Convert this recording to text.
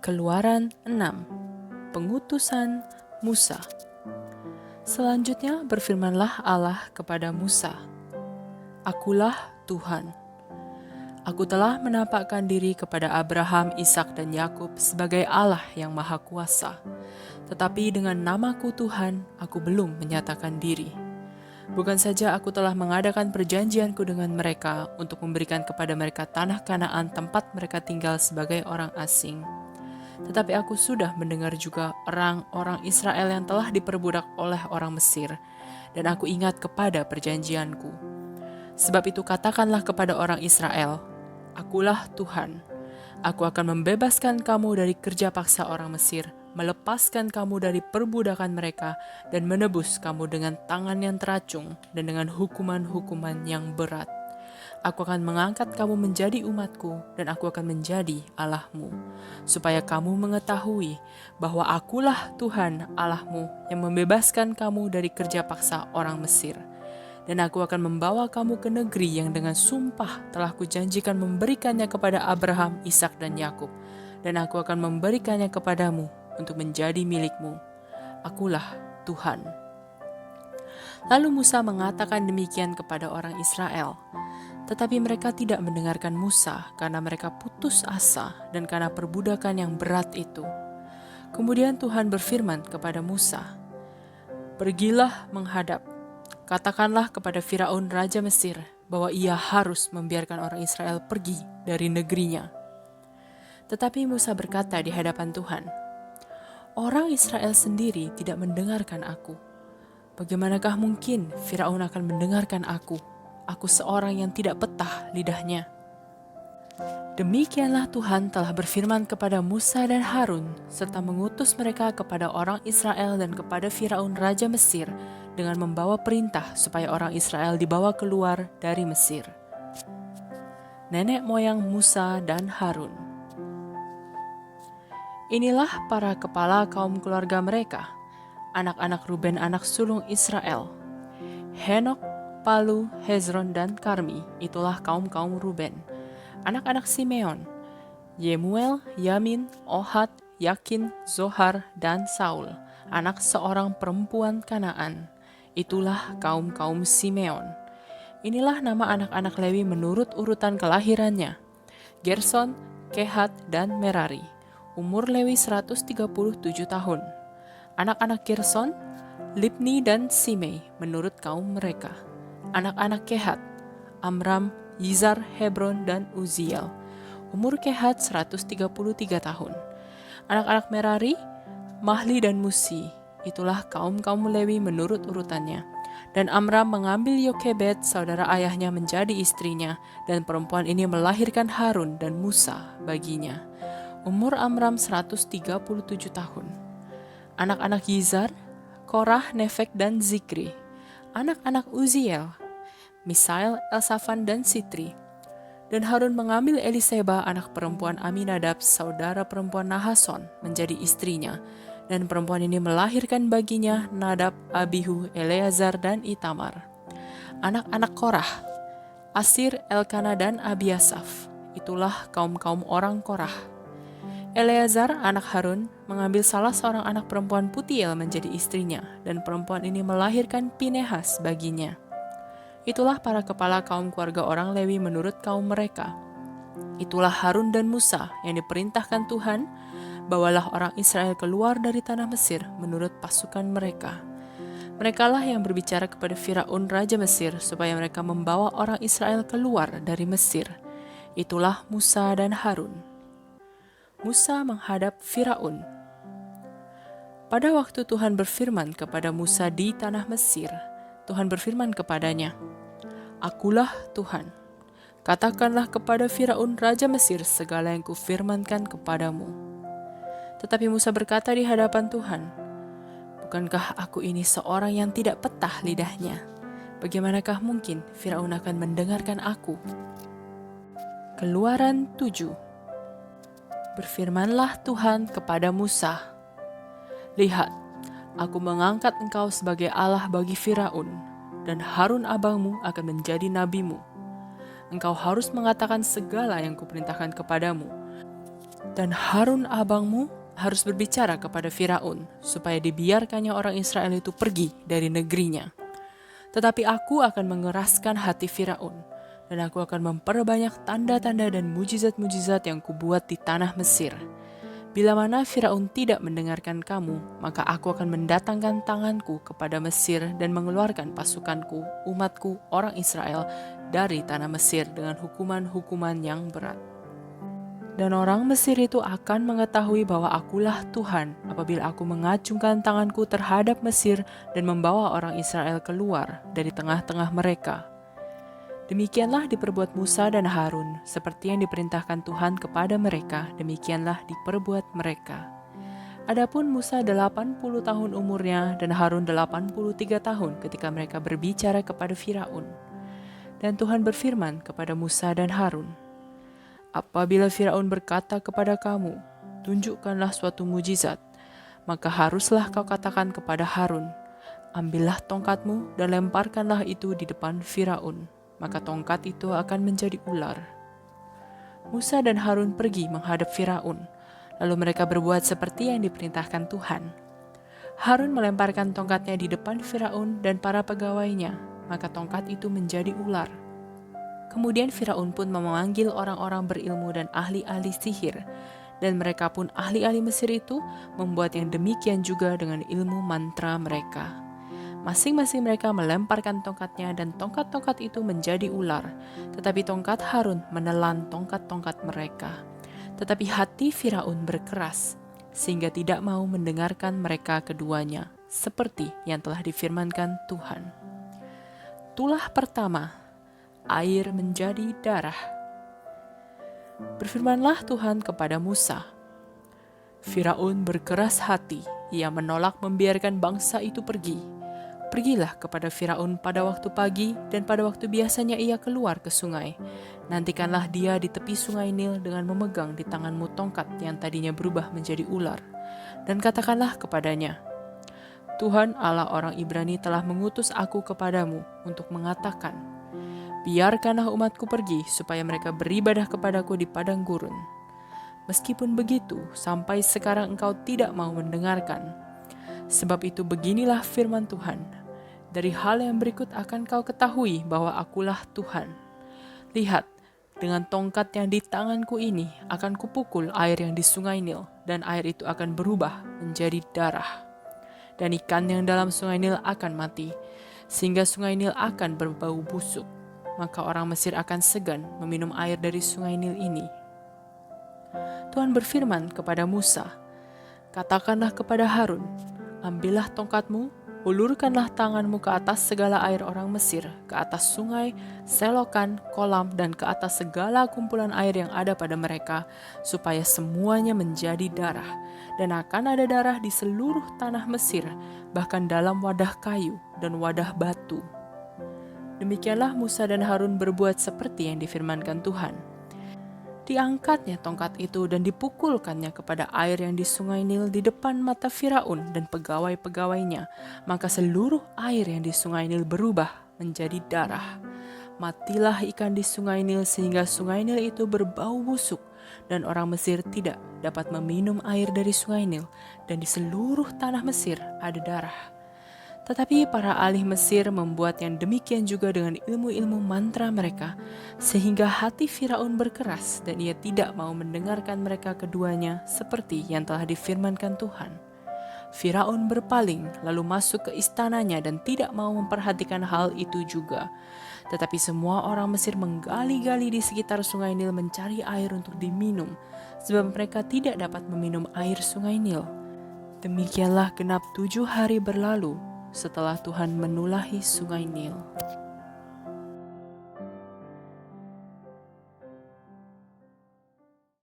Keluaran 6. Pengutusan Musa. Selanjutnya berfirmanlah Allah kepada Musa, "Akulah Tuhan. Aku telah menampakkan diri kepada Abraham, Ishak dan Yakub sebagai Allah yang Maha Kuasa. Tetapi dengan namaku Tuhan, aku belum menyatakan diri. Bukan saja aku telah mengadakan perjanjianku dengan mereka untuk memberikan kepada mereka tanah Kanaan tempat mereka tinggal sebagai orang asing. Tetapi aku sudah mendengar juga orang-orang Israel yang telah diperbudak oleh orang Mesir, dan aku ingat kepada perjanjianku. Sebab itu katakanlah kepada orang Israel, Akulah Tuhan. Aku akan membebaskan kamu dari kerja paksa orang Mesir, melepaskan kamu dari perbudakan mereka, dan menebus kamu dengan tangan yang teracung dan dengan hukuman-hukuman yang berat. Aku akan mengangkat kamu menjadi umatku, dan aku akan menjadi Allahmu, supaya kamu mengetahui bahwa akulah Tuhan Allahmu yang membebaskan kamu dari kerja paksa orang Mesir. Dan aku akan membawa kamu ke negeri yang dengan sumpah telah kujanjikan memberikannya kepada Abraham, Ishak dan Yakub, dan aku akan memberikannya kepadamu untuk menjadi milikmu. Akulah Tuhan." Lalu Musa mengatakan demikian kepada orang Israel. Tetapi mereka tidak mendengarkan Musa karena mereka putus asa dan karena perbudakan yang berat itu. Kemudian Tuhan berfirman kepada Musa, "Pergilah menghadap. Katakanlah kepada Firaun Raja Mesir bahwa ia harus membiarkan orang Israel pergi dari negerinya." Tetapi Musa berkata di hadapan Tuhan, "Orang Israel sendiri tidak mendengarkan aku. Bagaimanakah mungkin Firaun akan mendengarkan aku? Aku seorang yang tidak petah lidahnya." Demikianlah Tuhan telah berfirman kepada Musa dan Harun, serta mengutus mereka kepada orang Israel dan kepada Firaun Raja Mesir dengan membawa perintah supaya orang Israel dibawa keluar dari Mesir. Nenek moyang Musa dan Harun. Inilah para kepala kaum keluarga mereka, anak-anak Ruben anak sulung Israel. Henok, Palu, Hezron, dan Karmi, itulah kaum-kaum Ruben. Anak-anak Simeon, Yemuel, Yamin, Ohad, Yakin, Zohar, dan Saul, anak seorang perempuan Kanaan. Itulah kaum-kaum Simeon. Inilah nama anak-anak Lewi menurut urutan kelahirannya: Gerson, Kehat, dan Merari. Umur Lewi 137 tahun. Anak-anak Gerson, Libni dan Simei menurut kaum mereka. Anak-anak Kehat, Amram, Yizar, Hebron, dan Uziel. Umur Kehat 133 tahun. Anak-anak Merari, Mahli dan Musi. Itulah kaum-kaum Lewi menurut urutannya. Dan Amram mengambil Yokebed, saudara ayahnya, menjadi istrinya, dan perempuan ini melahirkan Harun dan Musa baginya. Umur Amram 137 tahun. Anak-anak Yizar, Korah, Nefek, dan Zikri. Anak-anak Uziel, Misael, Elsafan, dan Sitri. Dan Harun mengambil Eliseba, anak perempuan Aminadab, saudara perempuan Nahason, menjadi istrinya. Dan perempuan ini melahirkan baginya Nadab, Abihu, Eleazar, dan Itamar. Anak-anak Korah, Asir, Elkana, dan Abiasaf. Itulah kaum-kaum orang Korah. Eleazar, anak Harun, mengambil salah seorang anak perempuan Putiel menjadi istrinya, dan perempuan ini melahirkan Pinehas baginya. Itulah para kepala kaum keluarga orang Lewi menurut kaum mereka. Itulah Harun dan Musa yang diperintahkan Tuhan, bawalah orang Israel keluar dari tanah Mesir menurut pasukan mereka. Merekalah yang berbicara kepada Firaun Raja Mesir supaya mereka membawa orang Israel keluar dari Mesir. Itulah Musa dan Harun. Musa menghadap Firaun. Pada waktu Tuhan berfirman kepada Musa di tanah Mesir, Tuhan berfirman kepadanya, "Akulah Tuhan. Katakanlah kepada Firaun Raja Mesir segala yang kufirmankan kepadamu." Tetapi Musa berkata di hadapan Tuhan, "Bukankah aku ini seorang yang tidak petah lidahnya? Bagaimanakah mungkin Firaun akan mendengarkan aku?" Keluaran 7. Berfirmanlah Tuhan kepada Musa, "Lihat, aku mengangkat engkau sebagai Allah bagi Firaun, dan Harun abangmu akan menjadi nabimu. Engkau harus mengatakan segala yang kuperintahkan kepadamu. Dan Harun abangmu harus berbicara kepada Firaun, supaya dibiarkannya orang Israel itu pergi dari negerinya. Tetapi aku akan mengeraskan hati Firaun, dan aku akan memperbanyak tanda-tanda dan mujizat-mujizat yang kubuat di tanah Mesir. Bila mana Firaun tidak mendengarkan kamu, maka aku akan mendatangkan tanganku kepada Mesir dan mengeluarkan pasukanku, umatku, orang Israel, dari tanah Mesir dengan hukuman-hukuman yang berat. Dan orang Mesir itu akan mengetahui bahwa akulah Tuhan apabila aku mengacungkan tanganku terhadap Mesir dan membawa orang Israel keluar dari tengah-tengah mereka. Demikianlah diperbuat Musa dan Harun, seperti yang diperintahkan Tuhan kepada mereka, demikianlah diperbuat mereka. Adapun Musa 80 tahun umurnya dan Harun 83 tahun ketika mereka berbicara kepada Firaun. Dan Tuhan berfirman kepada Musa dan Harun, apabila Firaun berkata kepada kamu, tunjukkanlah suatu mujizat, maka haruslah kau katakan kepada Harun, ambillah tongkatmu dan lemparkanlah itu di depan Firaun, maka tongkat itu akan menjadi ular. Musa dan Harun pergi menghadap Firaun, lalu mereka berbuat seperti yang diperintahkan Tuhan. Harun melemparkan tongkatnya di depan Firaun dan para pegawainya, maka tongkat itu menjadi ular. Kemudian Firaun pun memanggil orang-orang berilmu dan ahli-ahli sihir, dan mereka pun ahli-ahli Mesir itu membuat yang demikian juga dengan ilmu mantra mereka. Masing-masing mereka melemparkan tongkatnya dan tongkat-tongkat itu menjadi ular, tetapi tongkat Harun menelan tongkat-tongkat mereka. Tetapi hati Firaun berkeras, sehingga tidak mau mendengarkan mereka keduanya, seperti yang telah difirmankan Tuhan. Tulah pertama, air menjadi darah. Berfirmanlah Tuhan kepada Musa, Firaun berkeras hati, ia menolak membiarkan bangsa itu pergi. Pergilah kepada Firaun pada waktu pagi dan pada waktu biasanya ia keluar ke sungai. Nantikanlah dia di tepi sungai Nil dengan memegang di tanganmu tongkat yang tadinya berubah menjadi ular. Dan katakanlah kepadanya, Tuhan Allah orang Ibrani telah mengutus aku kepadamu untuk mengatakan, biarkanlah umatku pergi supaya mereka beribadah kepadaku di padang gurun. Meskipun begitu, sampai sekarang engkau tidak mau mendengarkan. Sebab itu beginilah firman Tuhan, dari hal yang berikut akan kau ketahui bahwa akulah Tuhan. Lihat, dengan tongkat yang di tanganku ini akan kupukul air yang di sungai Nil, dan air itu akan berubah menjadi darah. Dan ikan yang dalam sungai Nil akan mati, sehingga sungai Nil akan berbau busuk. Maka orang Mesir akan segan meminum air dari sungai Nil ini. Tuhan berfirman kepada Musa, katakanlah kepada Harun, ambillah tongkatmu, ulurkanlah tanganmu ke atas segala air orang Mesir, ke atas sungai, selokan, kolam, dan ke atas segala kumpulan air yang ada pada mereka, supaya semuanya menjadi darah. Dan akan ada darah di seluruh tanah Mesir, bahkan dalam wadah kayu dan wadah batu. Demikianlah Musa dan Harun berbuat seperti yang difirmankan Tuhan. Diangkatnya tongkat itu dan dipukulkannya kepada air yang di sungai Nil di depan mata Firaun dan pegawai-pegawainya. Maka seluruh air yang di sungai Nil berubah menjadi darah. Matilah ikan di sungai Nil sehingga sungai Nil itu berbau busuk. Dan orang Mesir tidak dapat meminum air dari sungai Nil. Dan di seluruh tanah Mesir ada darah. Tetapi para ahli Mesir membuat yang demikian juga dengan ilmu-ilmu mantra mereka, sehingga hati Firaun berkeras dan ia tidak mau mendengarkan mereka keduanya seperti yang telah difirmankan Tuhan. Firaun berpaling lalu masuk ke istananya dan tidak mau memperhatikan hal itu juga. Tetapi semua orang Mesir menggali-gali di sekitar sungai Nil mencari air untuk diminum, sebab mereka tidak dapat meminum air sungai Nil. Demikianlah genap 7 hari berlalu setelah Tuhan menulahi sungai Nil.